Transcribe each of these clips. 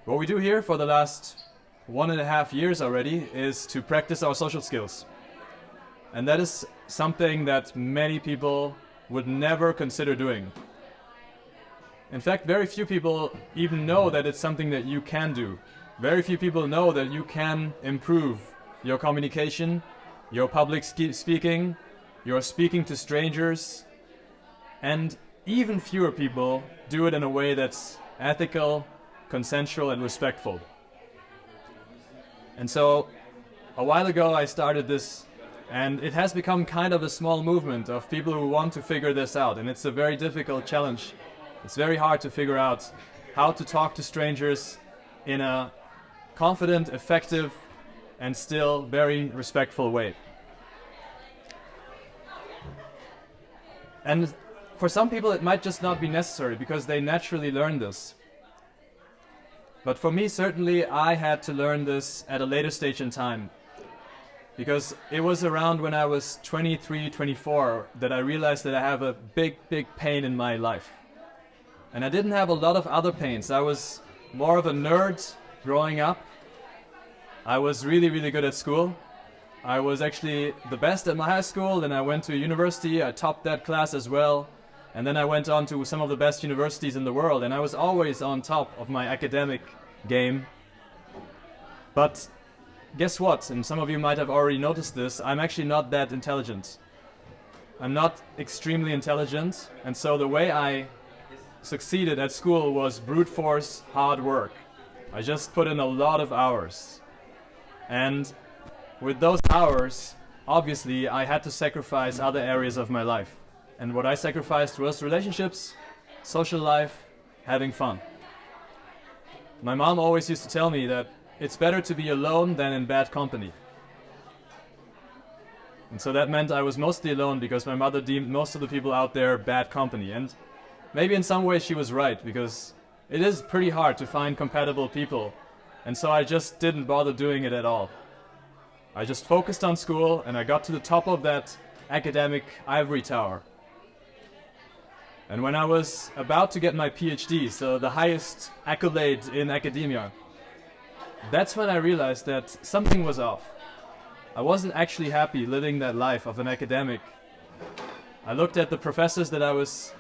What we do here for the last 1.5 years already is to practice our social skills. And that is something that many people would never consider doing. In fact, very few people even know that it's something that you can do. Very few people know that you can improve your communication, your public speaking, your speaking to strangers, and even fewer people do it in a way that's ethical, consensual, and respectful. And so, a while ago I started this, and it has become kind of a small movement of people who want to figure this out, and it's a very difficult challenge. It's very hard to figure out how to talk to strangers in a confident, effective, and still very respectful way. And for some people it might just not be necessary because they naturally learn this. But for me, certainly, I had to learn this at a later stage in time. Because it was around when I was 23, 24 that I realized that I have a big pain in my life. And I didn't have a lot of other pains. I was more of a nerd growing up. I was really good at school. I was actually the best at my high school, then I went to university, I topped that class as well. And then I went on to some of the best universities in the world, and I was always on top of my academic game. But guess what? And some of you might have already noticed this, I'm actually not that intelligent. I'm not extremely intelligent, and so the way I succeeded at school was brute force, hard work. I just put in a lot of hours. And with those hours, obviously, I had to sacrifice other areas of my life. And what I sacrificed was relationships, social life, having fun. My mom always used to tell me that it's better to be alone than in bad company. And so that meant I was mostly alone because my mother deemed most of the people out there bad company. And maybe in some ways she was right, because it is pretty hard to find compatible people. And so I just didn't bother doing it at all. I just focused on school and I got to the top of that academic ivory tower. And when I was about to get my PhD, so the highest accolade in academia, that's when I realized that something was off. I wasn't actually happy living that life of an academic. I looked at the professors that I was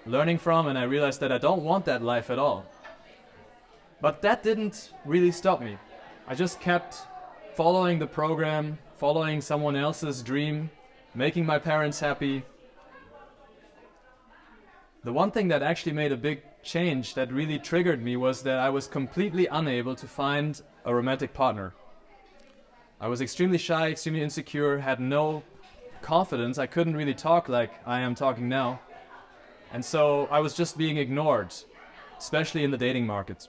learning from and I realized that I don't want that life at all. But that didn't really stop me. I just kept following the program, following someone else's dream, making my parents happy. The one thing that actually made a big change that really triggered me was that I was completely unable to find a romantic partner. I was extremely shy, extremely insecure, had no confidence. I couldn't really talk like I am talking now. And so I was just being ignored, especially in the dating market.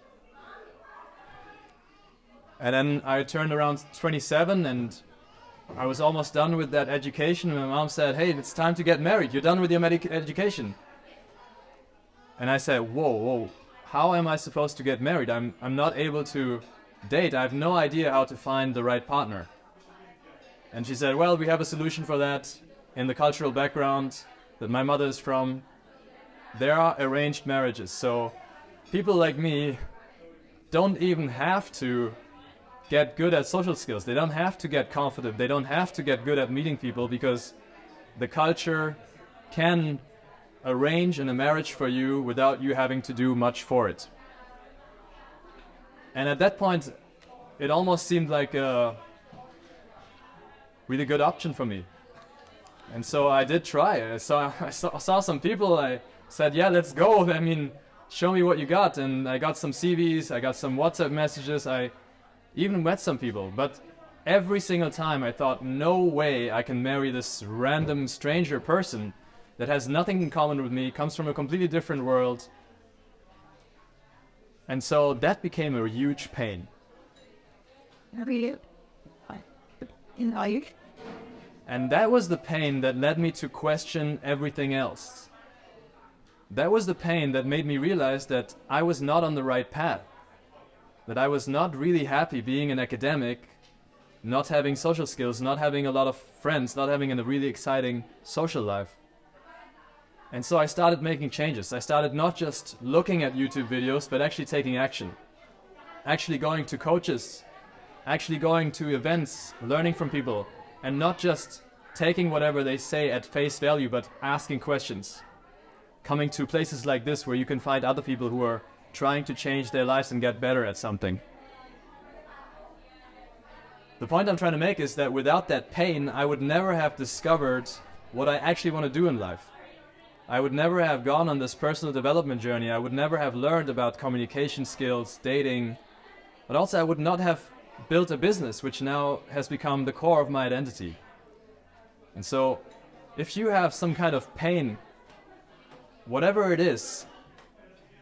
And then I turned around 27 and I was almost done with that education. And my mom said, "Hey, it's time to get married. You're done with your education." And I said, whoa, how am I supposed to get married? I'm not able to date. I have no idea how to find the right partner. And she said, well, we have a solution for that. In the cultural background that my mother is from, there are arranged marriages. So people like me don't even have to get good at social skills. They don't have to get confident. They don't have to get good at meeting people because the culture can arrange in a marriage for you without you having to do much for it. And at that point, it almost seemed like a really good option for me. And so I did try. I saw some people. I said, yeah, let's go. I mean, show me what you got. And I got some CVs. I got some WhatsApp messages. I even met some people. But every single time I thought, no way I can marry this random stranger person that has nothing in common with me, comes from a completely different world. And so that became a huge pain. And that was the pain that led me to question everything else. That was the pain that made me realize that I was not on the right path. That I was not really happy being an academic, not having social skills, not having a lot of friends, not having a really exciting social life. And so I started making changes. I started not just looking at YouTube videos, but actually taking action. actually going to coaches, actually going to events, learning from people, and not just taking whatever they say at face value, but asking questions. Coming to places like this where you can find other people who are trying to change their lives and get better at something. The point I'm trying to make is that without that pain, I would never have discovered what I actually want to do in life. I would never have gone on this personal development journey. I would never have learned about communication skills, dating, but also I would not have built a business, which now has become the core of my identity. And so, if you have some kind of pain, whatever it is,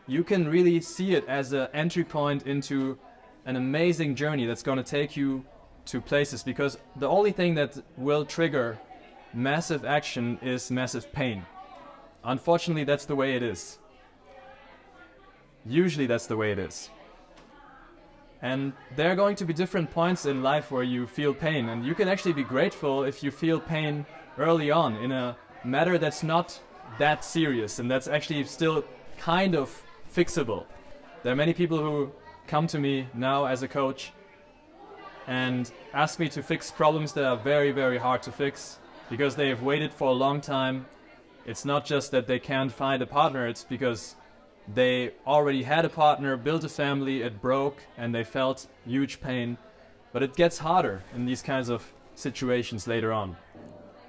you can really see it as an entry point into an amazing journey that's going to take you to places, because the only thing that will trigger massive action is massive pain. Unfortunately, that's the way it is. Usually that's the way it is. And there are going to be different points in life where you feel pain, and you can actually be grateful if you feel pain early on in a matter that's not that serious and that's actually still kind of fixable. There are many people who come to me now as a coach and ask me to fix problems that are very, very hard to fix because they have waited for a long time. It's not just that they can't find a partner, it's because they already had a partner, built a family, it broke, and they felt huge pain. But it gets harder in these kinds of situations later on.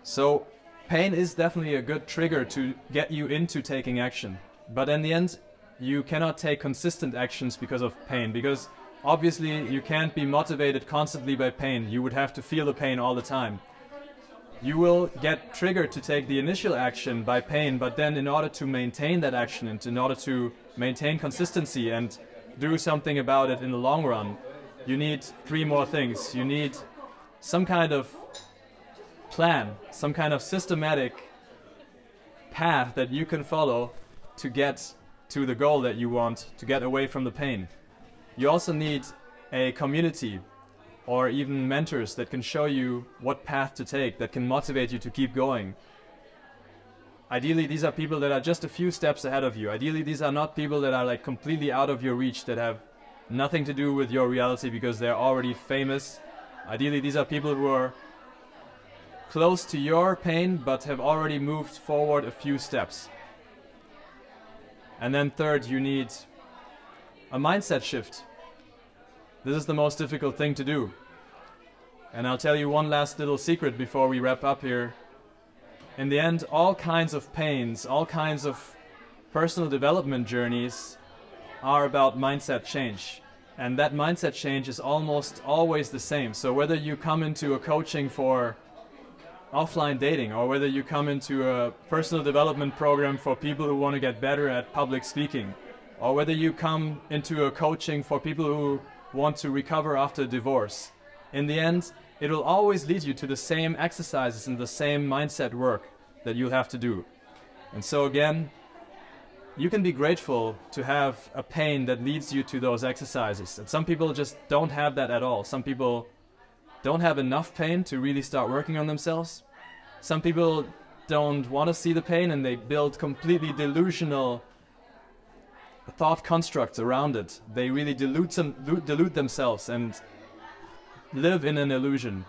So pain is definitely a good trigger to get you into taking action. But in the end, you cannot take consistent actions because of pain, because obviously you can't be motivated constantly by pain. You would have to feel the pain all the time. You will get triggered to take the initial action by pain, but then in order to maintain that action and in order to maintain consistency and do something about it in the long run, you need 3 more things. You need some kind of plan, some kind of systematic path that you can follow to get to the goal that you want, to get away from the pain. You also need a community or even mentors that can show you what path to take, that can motivate you to keep going. Ideally, these are people that are just a few steps ahead of you. Ideally, these are not people that are like completely out of your reach, that have nothing to do with your reality because they're already famous. Ideally, these are people who are close to your pain but have already moved forward a few steps. And then third, you need a mindset shift. This is the most difficult thing to do. And I'll tell you one last little secret before we wrap up here. In the end, all kinds of pains, all kinds of personal development journeys are about mindset change. And that mindset change is almost always the same. So whether you come into a coaching for offline dating, or whether you come into a personal development program for people who want to get better at public speaking, or whether you come into a coaching for people who want to recover after divorce, in the end, it will always lead you to the same exercises and the same mindset work that you'll have to do. And so again, you can be grateful to have a pain that leads you to those exercises. And some people just don't have that at all. Some people don't have enough pain to really start working on themselves. Some people don't want to see the pain and they build completely delusional thought constructs around it. They really delude themselves and live in an illusion.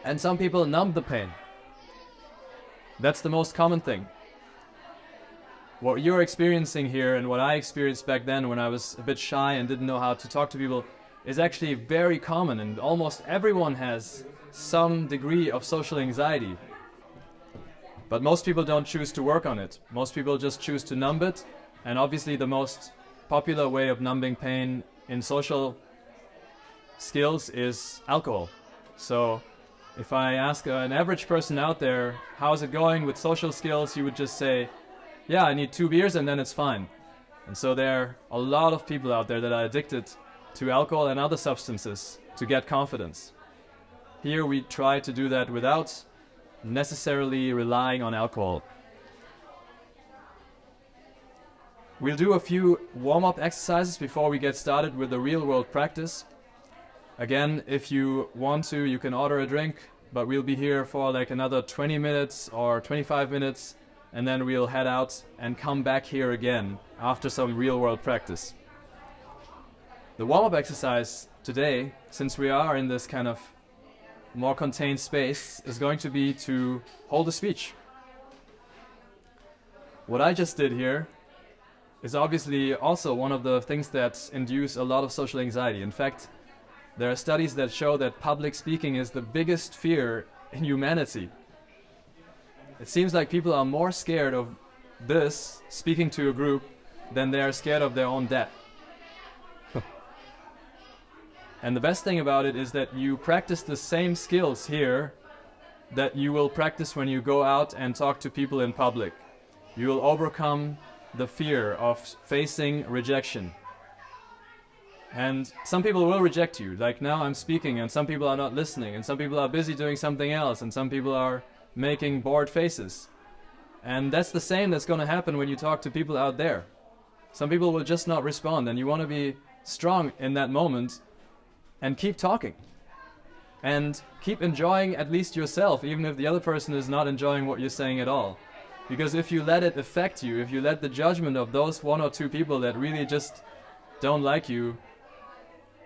And some people numb the pain. That's the most common thing. What you're experiencing here and what I experienced back then when I was a bit shy and didn't know how to talk to people is actually very common, and almost everyone has some degree of social anxiety. But most people don't choose to work on it. Most people just choose to numb it. And obviously the most popular way of numbing pain in social skills is alcohol. So if I ask an average person out there, how's it going with social skills, you would just say, yeah, I need 2 beers and then it's fine. And so there are a lot of people out there that are addicted to alcohol and other substances to get confidence. Here we try to do that without necessarily relying on alcohol. We'll do a few warm-up exercises before we get started with the real-world practice. Again, if you want to, you can order a drink, but we'll be here for like another 20 minutes or 25 minutes, and then we'll head out and come back here again after some real-world practice. The warm-up exercise today, since we are in this kind of more contained space, is going to be to hold a speech. What I just did here is obviously also one of the things that induce a lot of social anxiety. In fact, there are studies that show that public speaking is the biggest fear in humanity. It seems like people are more scared of this, speaking to a group, than they are scared of their own death. And the best thing about it is that you practice the same skills here that you will practice when you go out and talk to people in public. You will overcome the fear of facing rejection. And some people will reject you, like now I'm speaking and some people are not listening, and some people are busy doing something else, and some people are making bored faces. And that's the same that's going to happen when you talk to people out there. Some people will just not respond, and you want to be strong in that moment and keep talking. And keep enjoying at least yourself, even if the other person is not enjoying what you're saying at all. Because if you let it affect you, if you let the judgment of those one or two people that really just don't like you,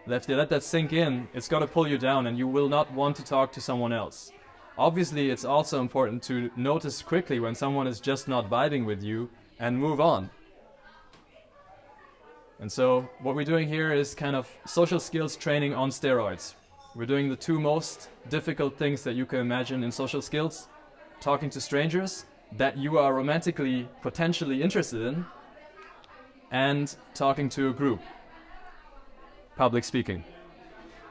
if you let that sink in, it's going to pull you down and you will not want to talk to someone else. Obviously, it's also important to notice quickly when someone is just not vibing with you and move on. And so what we're doing here is kind of social skills training on steroids. We're doing the two most difficult things that you can imagine in social skills: talking to strangers that you are romantically potentially interested in, and talking to a group, public speaking.